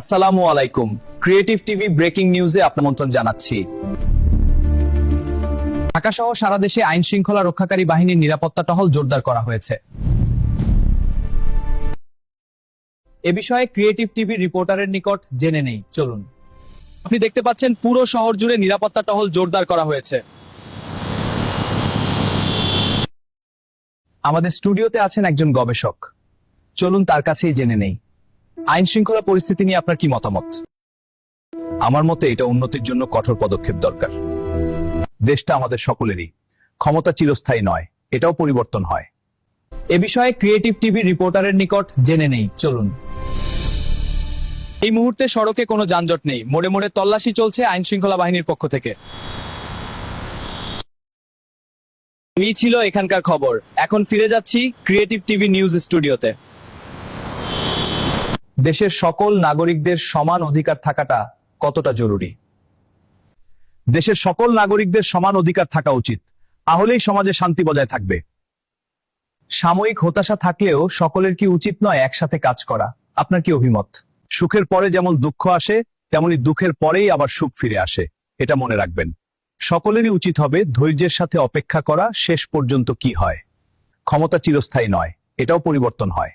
আসসালামু আলাইকুম। Creative TV breaking নিউজে আপনাদের আমন্ত্রণ জানাচ্ছি। ঢাকা সহ সারা দেশে আইন শৃঙ্খলা রক্ষাকারী বাহিনীর নিরাপত্তা টহল জোরদার করা হয়েছে। এ বিষয়ে ক্রিয়েটিভ টিভি রিপোর্টারের নিকট জেনে নেই, চলুন। আপনি দেখতে পাচ্ছেন পুরো শহর জুড়ে নিরাপত্তা টহল জোরদার করা হয়েছে। আমাদের স্টুডিওতে আছেন একজন গবেষক, চলুন তার কাছেই জেনে নেই আইন শৃঙ্খলা পরিস্থিতি নিয়ে আপনার কি মতামত। আমার মতে এটা উন্নতির জন্য কঠোর পদক্ষেপ দরকার। দেশটা আমাদের সকলেরই, ক্ষমতা চিরস্থায়ী নয়, এটাও পরিবর্তন হয়। এ বিষয়ে ক্রিয়েটিভ টিভি রিপোর্টারের নিকট জেনে নেই, চলুন। এই মুহূর্তে সড়কে কোনো যানজট নেই, মোড়ে মোড়ে তল্লাশি চলছে আইন শৃঙ্খলা বাহিনীর পক্ষ থেকে। এই ছিল এখানকার খবর। এখন ফিরে যাচ্ছি ক্রিয়েটিভ টিভি নিউজ স্টুডিওতে। দেশের সকল নাগরিকদের সমান অধিকার থাকাটা কতটা জরুরি। দেশের সকল নাগরিকদের সমান অধিকার থাকা উচিত, তাহলেই সমাজে শান্তি বজায় থাকবে। সাময়িক হতাশা থাকলেও সকলের কি উচিত নয় একসাথে কাজ করা? আপনার কি অভিমত? সুখের পরে যেমন দুঃখ আসে, তেমনি দুঃখের পরেই আবার সুখ ফিরে আসে, এটা মনে রাখবেন। সকলেরই উচিত হবে ধৈর্যের সাথে অপেক্ষা করা, শেষ পর্যন্ত কি হয়। ক্ষমতা চিরস্থায়ী নয়, এটাও পরিবর্তন হয়।